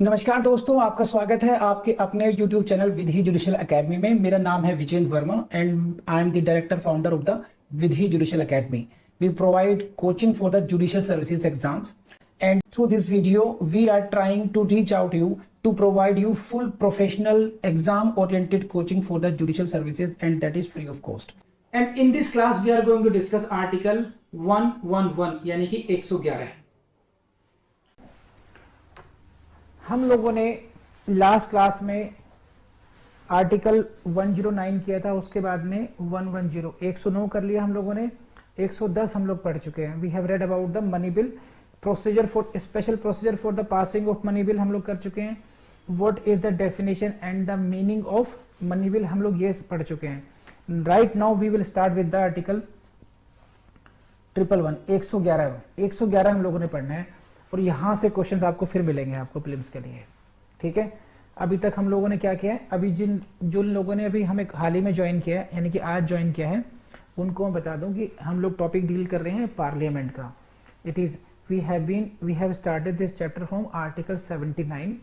नमस्कार दोस्तों, आपका स्वागत है आपके अपने YouTube channel Vidhi judicial academy में। मेरा नाम है Vijendra Verma and I am the director founder of the Vidhi judicial academy. We provide coaching for the judicial services exams and through this video we are trying to reach out you to provide you full professional exam oriented coaching for the judicial services, and that is free of cost. And in this class we are going to discuss article 111 यानी कि 111। हम लोगों ने last class में article 109 किया था, उसके बाद में 110 109 कर लिया हम लोगों ने, 110 हम लोग पढ़ चुके हैं। We have read about the money bill procedure for special procedure for the passing of money bill हम लोग कर चुके हैं। What is the definition and the meaning of money bill हम लोग ये पढ़ चुके हैं। Right now we will start with the article 111 111 हम लोगों ने पढ़ना है और यहां से क्वेश्चंस आपको फिर मिलेंगे आपको प्रीलिम्स के लिए। ठीक है, अभी तक हम लोगों ने क्या किया है, अभी जिन लोगों ने अभी हमें हाल ही में ज्वाइन किया है यानी कि आज ज्वाइन किया है, उनको मैं बता दूं कि हम लोग टॉपिक डील कर रहे हैं पार्लियामेंट का। It is we have started this chapter from article 79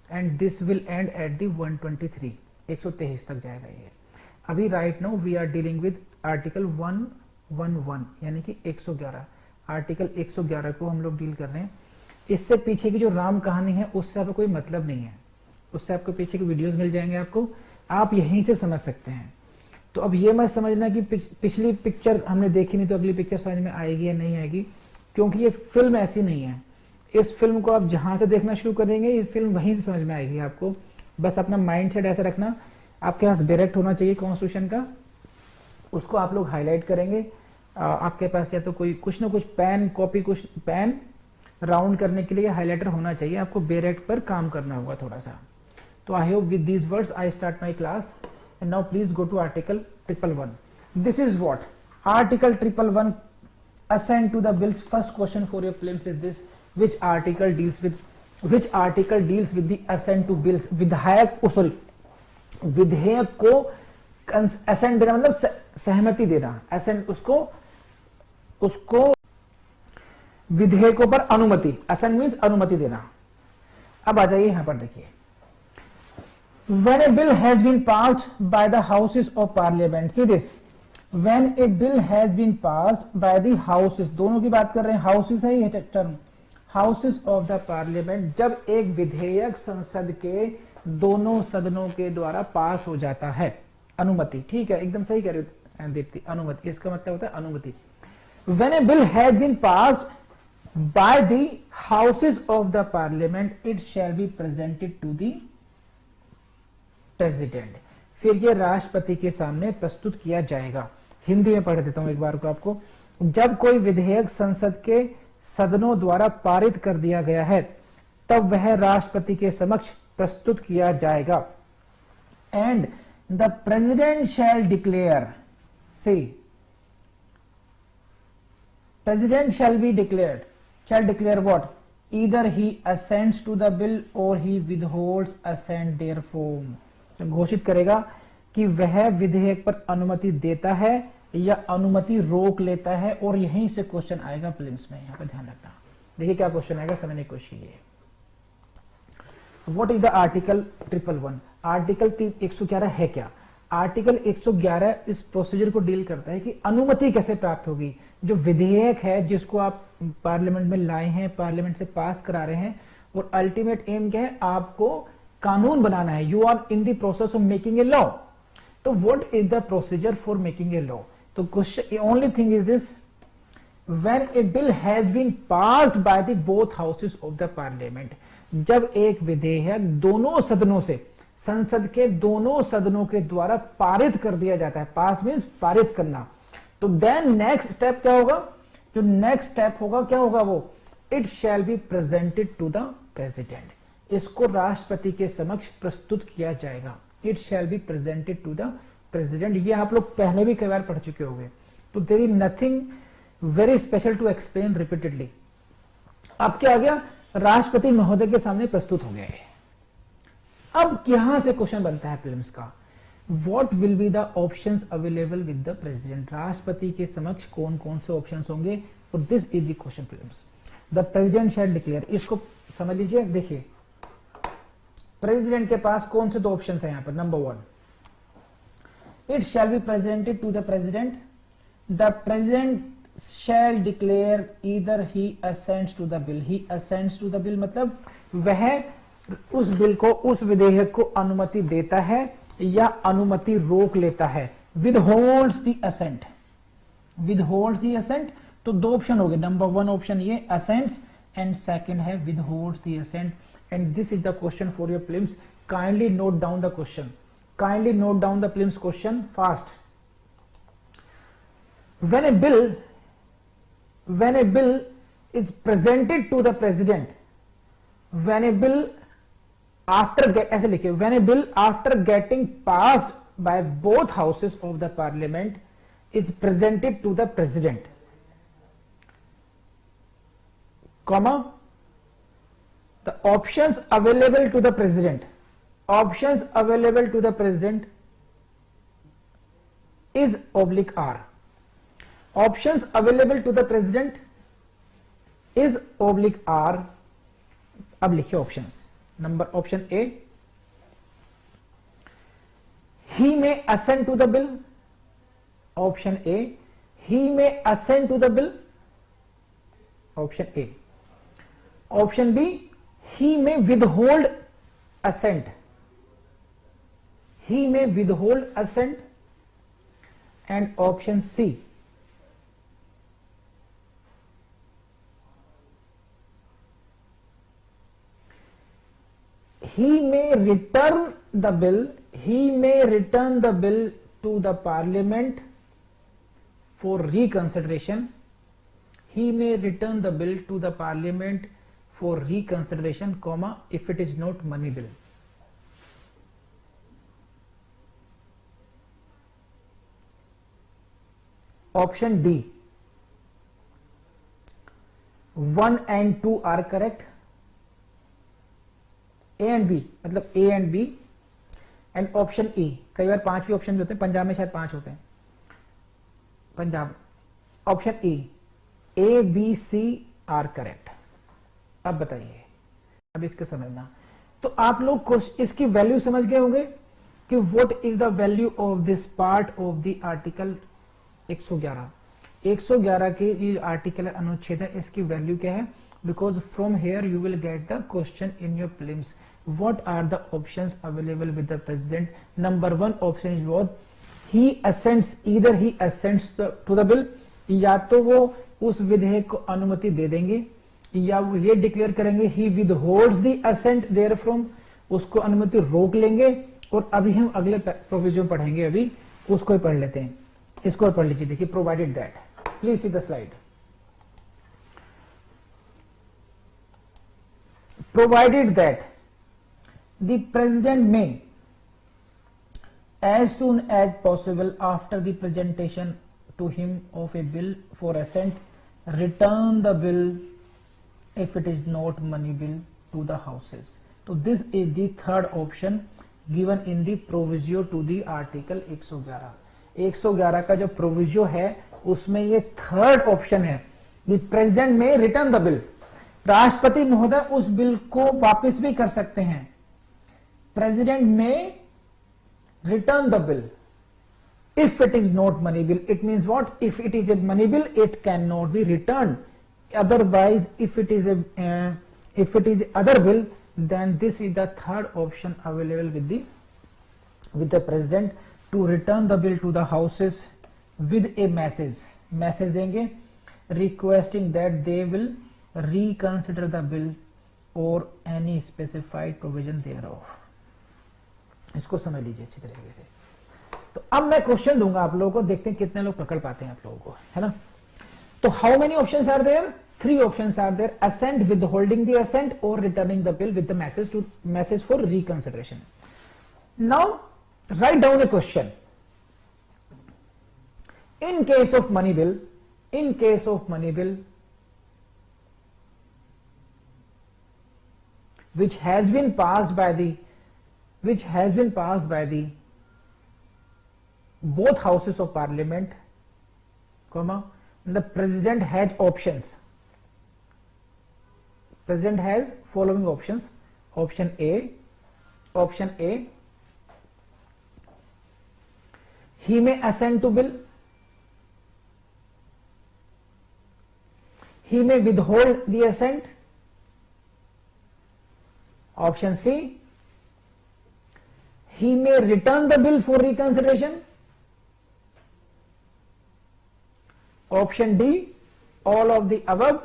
and this will end at the 123 123 तक जाएगा ये। अभी right now we are dealing with article 111 यानी कि 111 आर्टिकल 111 को हम लोग डील कर रहे हैं। इससे पीछे की जो राम कहानी है उससे आपको कोई मतलब नहीं है, उससे आपको पीछे के वीडियोस मिल जाएंगे आपको, आप यहीं से समझ सकते हैं। तो अब ये मत समझना कि पिछली पिक्चर हमने देखी नहीं तो अगली पिक्चर समझ में आएगी या नहीं आएगी, क्योंकि ये फिल्म ऐसी नहीं है। इस फिल्म को आप जहां से देखना शुरू करेंगे ये फिल्म वहीं से समझ में आएगी आपको। बस अपना माइंड सेट ऐसा रखना, आपके पास डायरेक्ट होना चाहिए कॉन्स्टिट्यूशन का, उसको आप लोग हाईलाइट करेंगे। आपके पास या तो कोई कुछ ना कुछ पेन कॉपी, कुछ पेन राउंड करने के लिए हाइलाइटर होना चाहिए, आपको डायरेक्ट पर काम करना होगा थोड़ा सा। तो I hope with these words I start my class and now please go to article 111। This is what article 111 assent to the bills। first question for your prelims is this: which article deals with the assent to bills? विधेयक को assent देना मतलब सहमति देना, assent उसको विधेयकों पर अनुमति, assent मीन्स अनुमति देना। अब आ जाइए यहां पर देखिए, when a bill has been passed by the houses of parliament, see this, when a bill has been passed by the houses, दोनों की बात कर रहे हैं, houses है ये term, houses of the parliament, जब एक विधेयक संसद के दोनों सदनों के द्वारा पास हो जाता है, अनुमति। ठीक है, एकदम सही कह रहे हो दीप्ति, अनुमति, इसका मतलब होता है अनुमति। When a bill has been passed by the houses of the parliament, it shall be presented to the president। फिर ये राष्ट्रपति के सामने प्रस्तुत किया जाएगा। हिंदी में पढ़ देता हूं एक बार को आपको। जब कोई विधेयक संसद के सदनों द्वारा पारित कर दिया गया है तब वह राष्ट्रपति के समक्ष प्रस्तुत किया जाएगा। And the president shall declare, see president shall declare what? Either he assents to the bill or he withholds assent thereof। तो घोषित करेगा कि वह विधेयक पर अनुमति देता है या अनुमति रोक लेता है, और यहीं से क्वेश्चन आएगा प्रीलिम्स में। यहां पर ध्यान रखना, देखिए क्या क्वेश्चन आएगा, समझने की कोशिश कीजिए। What is the article 111? Article 111 है क्या? आर्टिकल 111 इस प्रोसीजर को डील करता है कि अनुमति कैसे प्राप्त होगी। जो विधेयक है जिसको आप पार्लियामेंट में लाए हैं, पार्लियामेंट से पास करा रहे हैं, और अल्टीमेट एम क्या है, आपको कानून बनाना है। You are in the process of making a law. तो what is the procedure for making a law? तो question only thing is this: when a bill has been passed by the both houses of the parliament, जब एक विधेयक दोनों सदनों से, संसद के दोनों सदनों के द्वारा पारित कर दिया जाता है, पास मीन्स पारित करना, तो देन नेक्स्ट स्टेप क्या होगा? जो नेक्स्ट स्टेप होगा क्या होगा वो? It shall be presented to the president. इसको राष्ट्रपति के समक्ष प्रस्तुत किया जाएगा। It shall be presented to the president. ये आप लोग पहले भी कई बार पढ़ चुके होंगे, तो there is nothing very special to explain repeatedly. अब क्या आ गया? राष्ट्रपति महोदय के सामने प्रस्तुत हो गया है। अब यहां से क्वेश्चन बनता है प्रीलिम्स का, what will be the options available with the president? राष्ट्रपति के समक्ष कौन कौन से ऑप्शंस होंगे? और this is the question prelims. The president shall declare, इसको समझ लीजिए। देखिए प्रेसिडेंट के पास कौन से दो ऑप्शन है यहां पर? Number 1, it shall be presented to the president, the president shall declare either he assents to the bill. He assents to the bill मतलब वह उस बिल को, उस विधेयक को अनुमति देता है या अनुमति रोक लेता है। Withholds the ascent, विदहोल्ड्स the ascent. तो दो ऑप्शन हो गए, नंबर 1 ऑप्शन ये असेंट्स and second he withholds the assent. And this is the question for your prelims. Kindly note down the question, kindly note down the prelims question fast. When a bill is presented to the president, when a bill ऐसे लिखिए, when a bill after getting passed by both houses of the parliament is presented to the president, comma, the options available to the president, options available to the president is oblique R. Options available to the president is oblique R. अब लिखिए options. Number option A, he may assent to the bill. Option A, he may assent to the bill. Option A. Option B, he may withhold assent. He may withhold assent. And option C, he may return the bill, he may return the bill to the parliament for reconsideration. He may return the bill to the parliament for reconsideration, comma, if it is not money bill. Option D, 1 and 2 are correct. A and B मतलब A and B and option E. कई बार 5 भी option भी होते हैं, पंजाब में शायद 5 होते हैं, Punjab. Option E, A B C are correct. अब बताइए, अब इसको समझना। तो आप लोग इसकी वैल्यू समझ गए होंगे कि what is the value of this part of the article 111। 111 के ये आर्टिकल अनुच्छेद है, इसकी वैल्यू क्या है? Because from here you will get the question in your prelims. What are the options available with the president? Number 1 option is what? He assents, either he assents to the bill, या तो वो उस विधेयक को अनुमति दे देंगे, या वो ये डिक्लेयर करेंगे he withholds the assent therefrom, उसको अनुमति रोक लेंगे। और अभी हम अगले प्रोविजन पढ़ेंगे, अभी उसको ही पढ़ लेते हैं। इसको पढ़ लीजिए, देखिए, provided that, please see the slide. Provided that the president may, as soon as possible after the presentation to him of a bill for assent, return the bill if it is not money bill to the houses. So this is the third option given in the proviso to the article 111. 111 का जो proviso है उसमें ये third option है, the president may return the bill. राष्ट्रपति महोदय उस bill को वापस भी कर सकते हैं। President may return the bill if it is not money bill. It means what? If it is a money bill, it cannot be returned. Otherwise, if it is other bill, then this is the third option available with the president to return the bill to the houses with a message. Message देंगे requesting that they will reconsider the bill or any specified provision thereof. इसको समझ लीजिए अच्छी तरीके से। तो अब मैं क्वेश्चन दूंगा आप लोगों को, देखते हैं कितने लोग पकड़ पाते हैं आप लोगों को, है ना। तो how many options are there? 3 options are there, assent, withholding the assent और returning the bill with the message for reconsideration. Now write down a question. In case of money bill, in case of money bill which has been passed by the both houses of parliament, comma, the president has options. President has following options. Option A, option A, he may assent to bill, he may withhold the assent. Option C, he may return the bill for reconsideration. Option D, all of the above.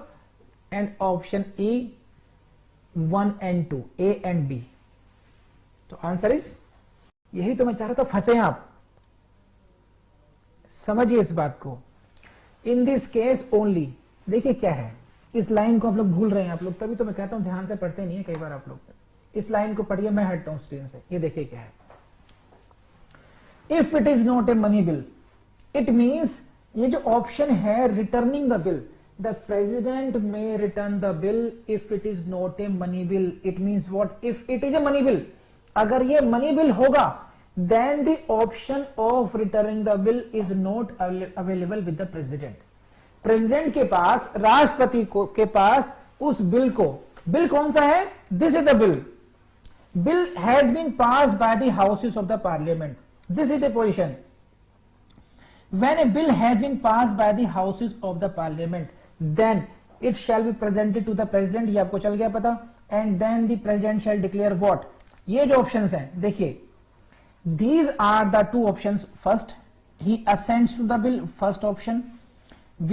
And option E, 1 and 2, A and B. तो answer is, यही तो मैं चाह रहा था, फंसे आप, समझिए इस बात को। इन दिस केस ओनली, देखिए क्या है, इस लाइन को आप लोग भूल रहे हैं, आप लोग, तभी तो मैं कहता हूं ध्यान से पढ़ते नहीं है कई बार आप लोग। इस लाइन को पढ़िए, मैं हटता हूं स्क्रीन से। ये देखिए क्या है, if it is not a money bill, it means ये जो ऑप्शन है returning the bill, the president may return the bill if it is not a money bill. It means what? If it is a money bill, अगर ये money bill होगा, then the option of returning the bill is not available with the president. President के पास, राष्ट्रपति को के पास उस bill को, bill कौन सा है? This is the bill, bill has been passed by the houses of the parliament. This is the position. When a bill has been passed by the houses of the parliament, then it shall be presented to the president. ये आपको चल गया पता? And then the president shall declare what? ये जो options हैं, देखिए, these are the two options. First, he assents to the bill, first option.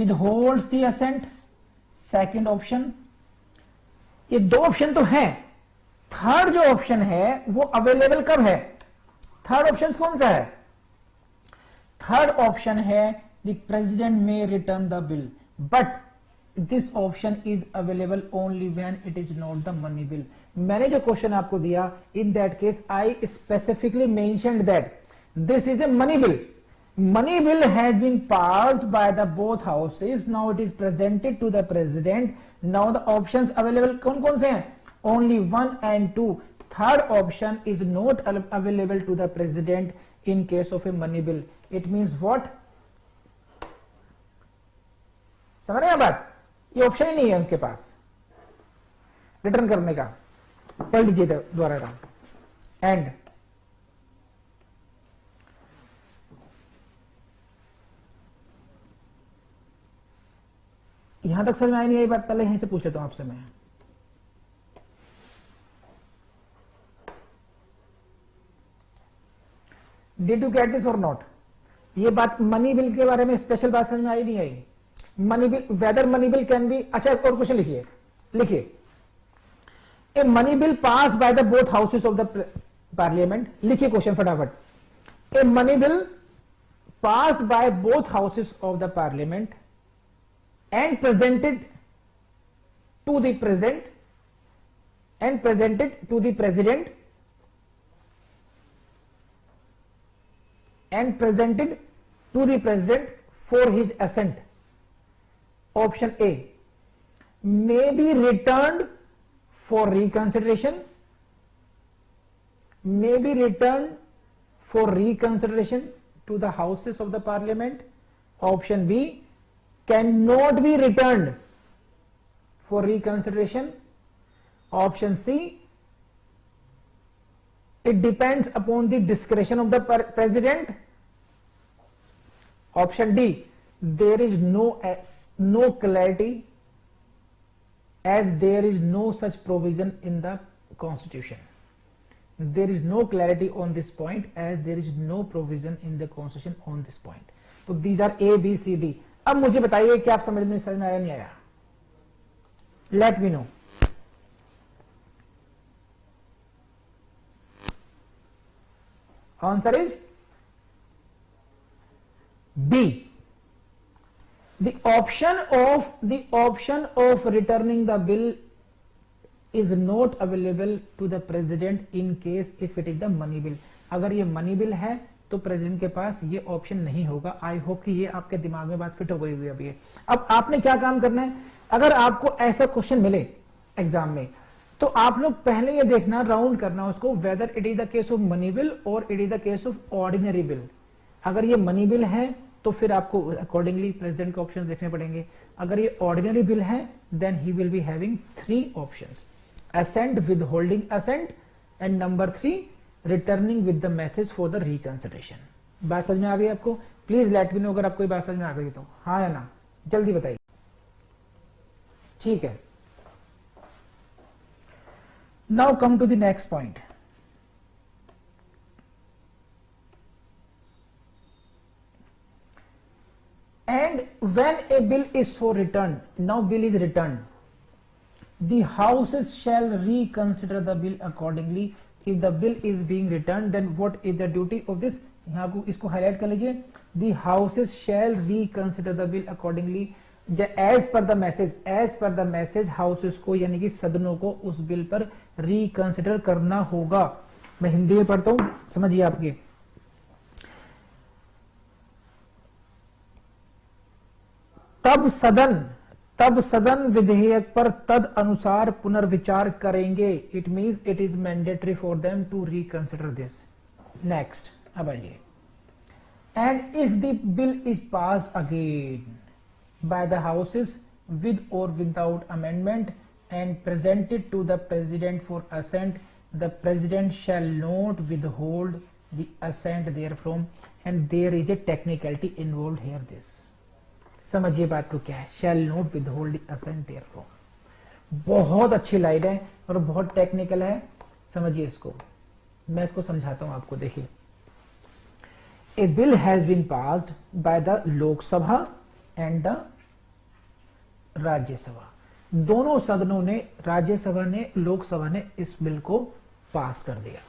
Withholds the assent, second option. ये दो ऑप्शन तो हैं, थर्ड जो ऑप्शन है वो अवेलेबल कब है? थर्ड ऑप्शन कौन सा है? थर्ड ऑप्शन है the president may return the bill, but this option is available only when it is not the money bill. मैंने जो क्वेश्चन आपको दिया, in that case I specifically mentioned that this is a money bill. Money bill has been passed by the both houses. Now it is presented to the president. Now the options available कौन कौन से हैं? Only 1 and 2. Third option is not available to the president in case of a money bill. It means what? समझ रहे हैं बात? ये option ही नहीं है उनके पास रिटर्न करने का. पढ़ लीजिए दोबारा. एंड यहां तक समझ में आई नहीं आई बात? पहले यहीं से पूछ लेता हूं आपसे मैं. डिड यू गेट दिस और नॉट? ये बात मनी बिल के बारे में स्पेशल बात समझ में आई नहीं आई? Money bill, whether money bill can be. अच्छा और क्वेश्चन लिखिए, a money bill pass by the both houses of the parliament. लिखिए क्वेश्चन फटाफट. A money bill pass by both houses of the parliament and presented to the president and presented to the president and presented to the president for his assent. Option A may be returned for reconsideration, may be returned for reconsideration to the houses of the parliament. Option B cannot be returned for reconsideration. Option C, it depends upon the discretion of the president. Option D, there is no clarity as there is no such provision in the constitution. There is no clarity on this point as there is no provision in the constitution on this point. So these are A, B, C, D. अब मुझे बताइए क्या आप समझ में आया नहीं आया? Let me know. Answer is B. The option of returning the bill is not available to the president in case if it is the money bill. अगर ये मनी बिल है तो प्रेसिडेंट के पास ये ऑप्शन नहीं होगा. आई होप कि ये आपके दिमाग में बात फिट हो गई हुई अभी है. अब आपने क्या काम करना है, अगर आपको ऐसा क्वेश्चन मिले एग्जाम में तो आप लोग पहले ये देखना, राउंड करना उसको, whether it is the case of money bill और it is the case of ordinary bill. अगर ये मनी बिल है तो फिर आपको अकॉर्डिंगली प्रेसिडेंट के ऑप्शन देखने पड़ेंगे. अगर ये ऑर्डिनरी बिल है then he will be having 3 options: assent, withholding assent and number 3 returning with the message for the reconsideration. बात समझ में आ गई आपको? प्लीज लेट मी नो अगर आपको बात समझ में आ गई तो, हाँ या ना, जल्दी बताइए। ठीक है, now come to the next point. And when a bill is so returned, now bill is returned, the houses shall reconsider the bill accordingly. If the bill is being returned, then what is the duty of this? यहाँ को इसको highlight कर लीजिए। The houses shall reconsider the bill accordingly. As per the message, as per the message, houses को यानी कि सदनों को उस बिल पर रिकंसिडर करना होगा। मैं हिंदी में पढ़ता हूं, समझिए आपकी। तब सदन विधेयक पर तद अनुसार पुनर्विचार करेंगे। It means it is mandatory for them to reconsider this. Next, अब आइए। And if the bill is passed again by the houses with और without amendment and presented to the president for assent, the president shall not withhold the assent therefrom, and there is a technicality involve here this. समझिए बात को क्या है, shall not withhold assent therefor. बहुत अच्छी line है और बहुत टेक्निकल है, समझिए इसको। मैं इसको समझाता हूं आपको, देखिए। A bill has been passed by the Lok Sabha and the Rajya Sabha. दोनों सदनों ने, राज्यसभा ने, लोकसभा ने इस बिल को पास कर दिया।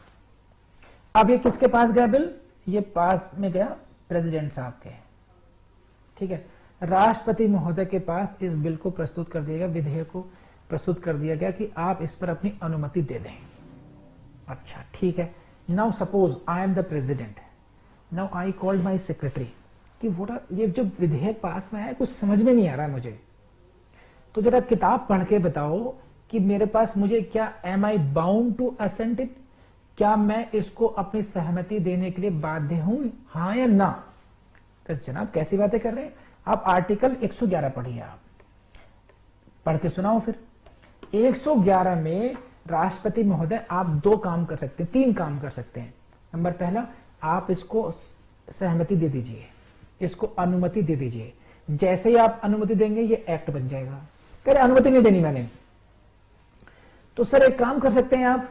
अब ये किसके पास गया बिल? ये पास में गया प्रेसिडेंट साहब के, ठीक है। राष्ट्रपति महोदय के पास इस बिल को प्रस्तुत कर दिया गया, विधेयक को प्रस्तुत कर दिया गया कि आप इस पर अपनी अनुमति दे दें। अच्छा, ठीक है। Now suppose I am the president, now I called my secretary कि ये जो विधेयक पास में है कुछ समझ में नहीं आ रहा है मुझे, तो जरा किताब पढ़ के बताओ कि मेरे पास, मुझे क्या, am I bound to assent it? क्या मैं इसको अपनी सहमति देने के लिए बाध्य हूं, हाँ या ना? तो जनाब कैसी बातें कर रहे हैं आप? आर्टिकल 111 पढ़िए, आप पढ़ के सुनाओ फिर। 111 में राष्ट्रपति महोदय आप 2 काम कर सकते हैं, 3 काम कर सकते हैं। नंबर पहला, आप इसको सहमति दे दीजिए, इसको अनुमति दे दीजिए। जैसे ही आप अनुमति देंगे ये एक्ट बन जाएगा। कह रहे अनुमति नहीं देनी मैंने, तो सर एक काम कर सकते हैं आप,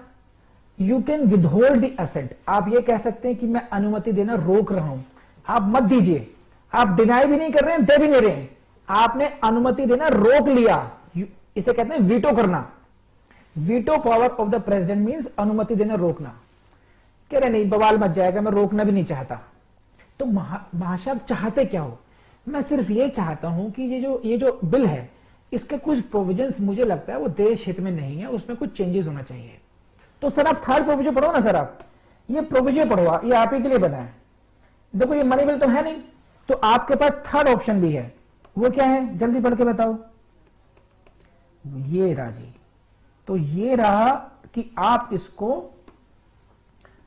you can withhold the assent. आप ये कह सकते हैं कि मैं अनुमति देना रोक रहा हूं, आप मत दीजिए। आप डिनाई भी नहीं कर रहे हैं, दे भी नहीं रहे हैं, आपने अनुमति देना रोक लिया। इसे कहते हैं वीटो करना। Veto power of the president means अनुमति देना, रोकना। कह रहे नहीं बवाल मच जाएगा, मैं रोकना भी नहीं चाहता। तो महाशय आप चाहते क्या हो? मैं सिर्फ ये चाहता हूं कि ये जो बिल है इसके कुछ प्रोविजंस मुझे लगता है वो देश हित में नहीं है, उसमें कुछ चेंजेस होना चाहिए। तो सर आप थर्ड प्रोविजन पढ़ो ना सर, आप ये प्रोविजन पढ़ो, ये आप ही के लिए बना है। देखो ये मनी बिल तो है नहीं, तो आपके पास थर्ड ऑप्शन भी है। वो क्या है, जल्दी पढ़ के बताओ। ये राजी, तो ये रहा कि आप इसको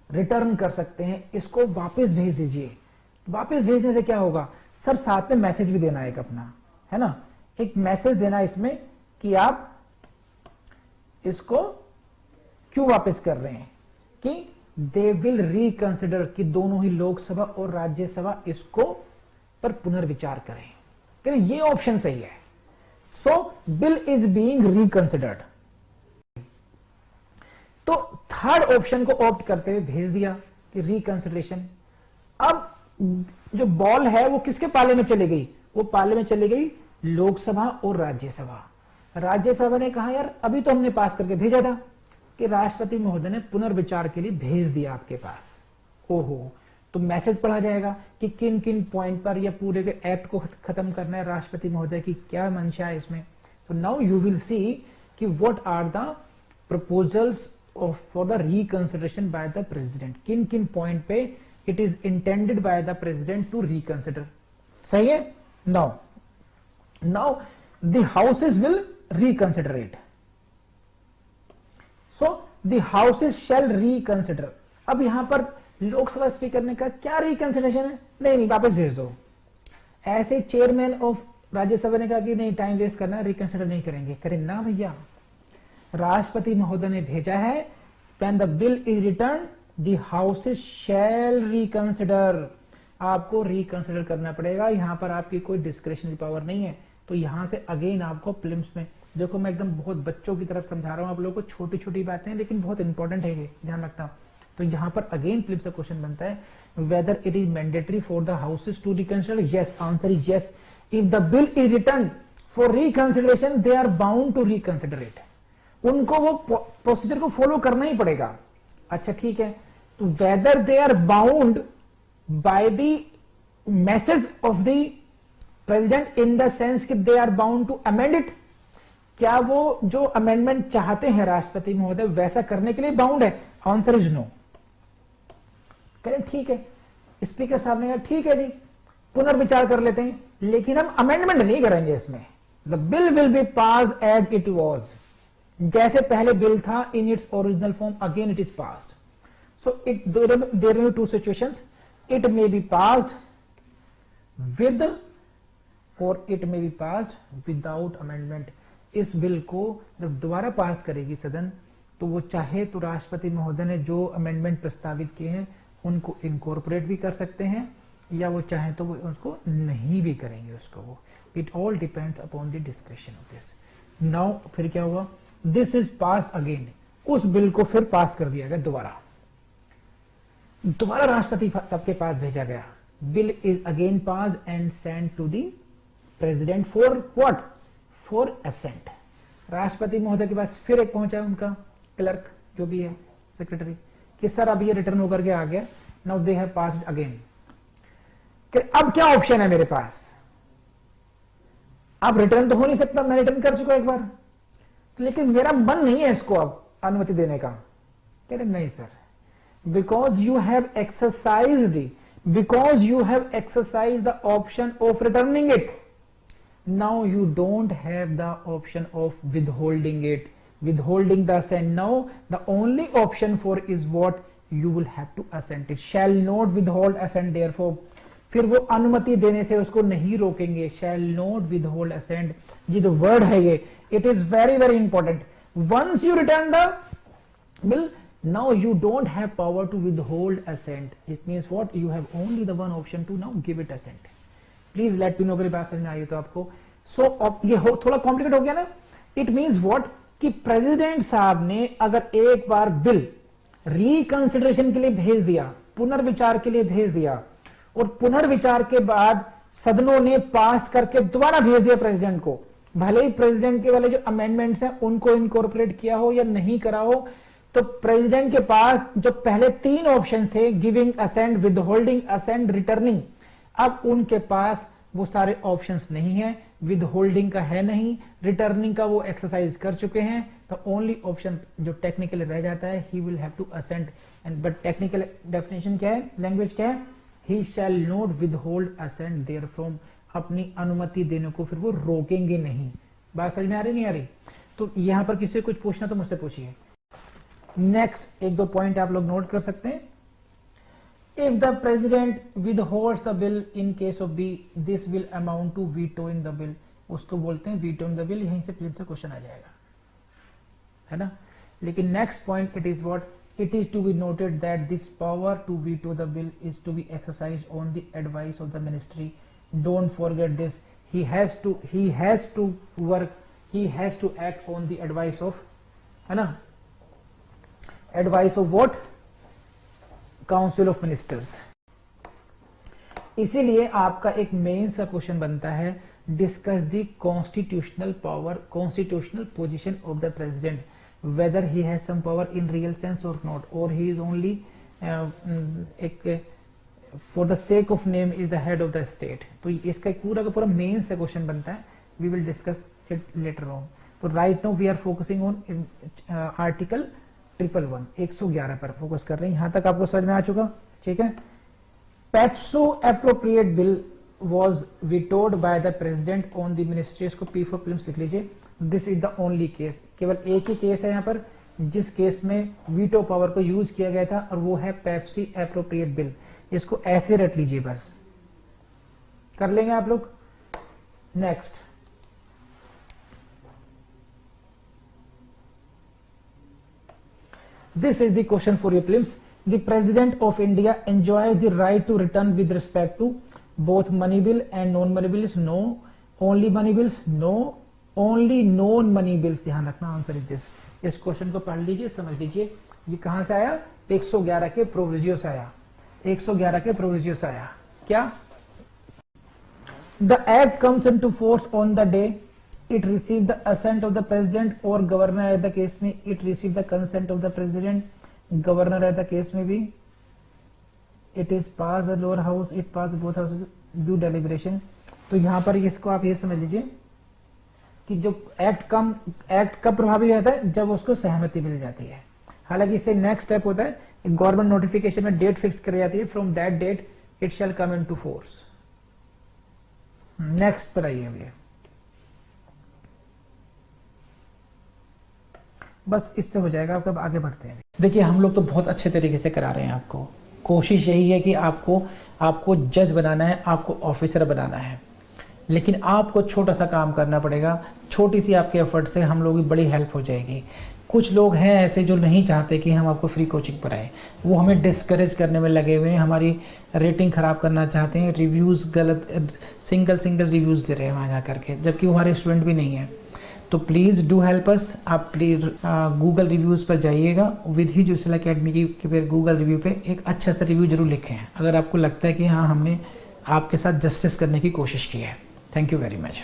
रिटर्न कर सकते हैं, इसको वापस भेज दीजिए। वापस भेजने से क्या होगा सर? साथ में मैसेज भी देना है एक अपना, है ना, एक मैसेज देना इसमें कि आप इसको क्यों वापस कर रहे हैं, कि दे विल रिकंसिडर, कि दोनों ही लोकसभा और राज्यसभा इसको पर पुनर्विचार करें। ये ऑप्शन सही है। सो बिल इज बीइंग रिकंसिडर्ड। तो थर्ड ऑप्शन को ऑप्ट करते हुए भेज दिया कि रिकंसिडरेशन। अब जो बॉल है वो किसके पाले में चली गई? वो पाले में चली गई लोकसभा और राज्यसभा। राज्यसभा ने कहा यार अभी तो हमने पास करके भेजा था, कि राष्ट्रपति महोदय ने पुनर्विचार के लिए भेज दिया आपके पास। ओहो, तो मैसेज पढ़ा जाएगा कि किन किन पॉइंट पर या पूरे के एक्ट को खत्म करना है, राष्ट्रपति महोदय की क्या मंशा है इसमें। तो नाउ यू विल सी कि what are the proposals for the reconsideration by the president, किन किन पॉइंट पे it is intended by the president to reconsider. सही है? Now the houses will reconsider it. So the houses shall reconsider. अब यहां पर Lok Sabha speaker ने कहा क्या रिकंसिडरेशन है? नहीं वापस भेज दो। ऐसे चेयरमैन ऑफ राज्यसभा ने कहा कि नहीं टाइम वेस्ट करना, रिकंसिडर नहीं करेंगे। करें ना भैया, राष्ट्रपति महोदय ने भेजा है when the bill is return the houses shall reconsider, आपको रिकंसिडर करना पड़ेगा। यहां पर आपकी कोई डिस्क्रिशनरी पावर नहीं है। तो यहां से अगेन आपको प्रिलिम्स में, देखो मैं एकदम बहुत बच्चों की तरफ समझा रहा हूं आप लोगों को, छोटी छोटी बातें लेकिन बहुत इंपॉर्टेंट है ये, ध्यान रखना। तो यहां पर अगेन प्रिलिम्स का क्वेश्चन बनता है, whether it is mandatory for the houses to reconsider. Yes, answer is yes. If the bill is return for reconsideration they are bound to reconsider it, उनको वो प्रोसीजर को फॉलो करना ही पड़ेगा। अच्छा ठीक है, तो whether they are bound by the message of the president in the sense कि they are bound to amend it, क्या वो जो अमेंडमेंट चाहते हैं राष्ट्रपति महोदय वैसा करने के लिए बाउंड है? Answer is no. करें ठीक है, स्पीकर साहब ने कहा ठीक है जी पुनर्विचार कर लेते हैं, लेकिन हम अमेंडमेंट नहीं करेंगे इसमें। The bill will be pass as it was, जैसे पहले बिल था in its original form again it is passed. So it there में two situations, it may be passed with और it may be passed without amendment. इस bill को जब दोबारा पास करेगी सदन, तो वो चाहे तो राष्ट्रपति महोदय ने जो अमेंडमेंट प्रस्तावित किए हैं उनको इनकॉर्पोरेट भी कर सकते हैं, या वो चाहे तो वो उसको नहीं भी करेंगे उसको। वो it all depends upon the description of this. Now फिर क्या हुआ, दिस इज पास अगेन, उस बिल को फिर पास कर दिया गया दोबारा राष्ट्रपति सबके पास भेजा गया। Bill is again pass and send to the president for what, for assent. राष्ट्रपति महोदय के पास फिर एक पहुंचा उनका क्लर्क जो भी है सेक्रेटरी, कि सर अब ये रिटर्न होकर के आ गया, now they have passed again. अब क्या ऑप्शन है मेरे पास, अब रिटर्न तो हो नहीं सकता, मैं रिटर्न कर चुका एक बार, तो लेकिन मेरा मन नहीं है इसको अब अनुमति देने का। कह रहे नहीं sir, because you have exercised the option of returning it, now you don't have the option of withholding the assent. Now the only option for is what you will have to assent it, shall not withhold assent, therefore फिर वो अनुमति देने से उसको नहीं रोकेंगे, shall not withhold assent। ये जो वर्ड है ये, it is very very important। once you return the bill, now you don't have power to withhold assent, it means what, you have only the one option to now give it assent। Please let me no अगर बात समझ में आई तो आपको। सो ये थोड़ा complicate हो गया ना। इट मींस व्हाट, कि प्रेसिडेंट साहब ने अगर एक बार बिल रिकंसिडरेशन के लिए भेज दिया, पुनर्विचार के लिए भेज दिया, और पुनर्विचार के बाद सदनों ने पास करके दोबारा भेज दिया प्रेसिडेंट को, भले ही प्रेसिडेंट के वाले जो अमेंडमेंट्स हैं उनको इनकॉर्पोरेट किया हो या नहीं करा हो, तो प्रेसिडेंट के पास जो पहले तीन ऑप्शन थे, giving assent, withholding assent, returning, अब उनके पास वो सारे ऑप्शंस नहीं है। विद होल्डिंग का है नहीं, रिटर्निंग का वो एक्सरसाइज कर चुके हैं, तो ओनली ऑप्शन जो टेक्निकल रह जाता है, he will have to assent and, but technical definition क्या है, लैंग्वेज क्या है, he shall not withhold assent therefrom, अपनी अनुमति देने को फिर वो रोकेंगे नहीं। बात समझ में आ रही नहीं आ रही? तो यहां पर किसी को कुछ पूछना तो मुझसे पूछिए। नेक्स्ट एक दो पॉइंट आप लोग नोट कर सकते हैं। If the president withholds the bill in case of B, this will amount to vetoing the bill, उसको बोलते हैं vetoing the bill। यहीं से प्लेन से क्वेश्चन आ जाएगा, है ना। लेकिन next point, it is what, it is to be noted that this power to veto the bill is to be exercised on the advice of the ministry, don't forget this, he has to work, he has to act on the advice of, है ना, advice of what, council of ministers. इसीलिए आपका एक main सा question बनता है, discuss the constitutional power, constitutional position of the president, whether he has some power in real sense और not, और ही इज ओनली एक for the sake of name is the head of the state. तो इसका एक पूरा का पूरा main सा क्वेश्चन बनता है, we will discuss it later on. तो right now we are focusing on article 111 पर फोकस कर रहे हैं। यहां तक आपको समझ में आ चुका, ठीक है। PEPSU appropriate bill was vetoed by the president on the ministry, इसको पी फॉर प्रिलिम्स लिख लीजिए। This is the only case, केवल एक ही केस है यहां पर जिस केस में वीटो पावर को यूज किया गया था, और वो है पेप्सी एप्रोप्रिएट बिल। इसको ऐसे रट लीजिए, बस कर लेंगे आप लोग। Next, This is the question for your prelims. The President of India enjoys the right to return with respect to both money bill and non-money bills. No. Only money bills. No. Only non-money bills. ध्यान रखना, answer is this. इस question को पढ़ लीजिए, समझ लीजिए. ये कहां से आया? 111 के प्रोविजियो से आया. 111 के प्रोविजियो से आया. क्या? The act comes into force on the day it received the assent of the president or governor. at the case में it received the consent of the president, governor at the case में भी it is passed the lower house, it passed both houses due deliberation. तो यहाँ पर इसको आप ये समझ लीजिए कि जो एक्ट कब प्रभावी रहता है? जब उसको सहमति मिल जाती है. हालांकि इससे नेक्स्ट स्टेप होता है, गवर्नमेंट नोटिफिकेशन में डेट फिक्स करी जाती है. From that date it shall come into force. Next पर आइए अभी. बस इससे हो जाएगा. अब आगे बढ़ते हैं. देखिए हम लोग तो बहुत अच्छे तरीके से करा रहे हैं आपको. कोशिश यही है कि आपको जज बनाना है, आपको ऑफिसर बनाना है. लेकिन आपको छोटा सा काम करना पड़ेगा. छोटी सी आपके एफर्ट से हम लोगों की बड़ी हेल्प हो जाएगी. कुछ लोग हैं ऐसे जो नहीं चाहते कि हम आपको फ्री कोचिंग कराएं. वो हमें डिस्करेज करने में लगे हुए हैं, हमारी रेटिंग ख़राब करना चाहते हैं, रिव्यूज़ गलत सिंगल रिव्यूज़ दे रहे हैं वहाँ जा करके, जबकि वो हमारे स्टूडेंट भी नहीं है. तो प्लीज़ डू हेल्प अस. आप प्लीज़ गूगल रिव्यूज़ पर जाइएगा. विधि जुसल अकेडमी की फिर गूगल रिव्यू पे एक अच्छा सा रिव्यू जरूर लिखें अगर आपको लगता है कि हाँ हमने आपके साथ जस्टिस करने की कोशिश की है. Thank you very much.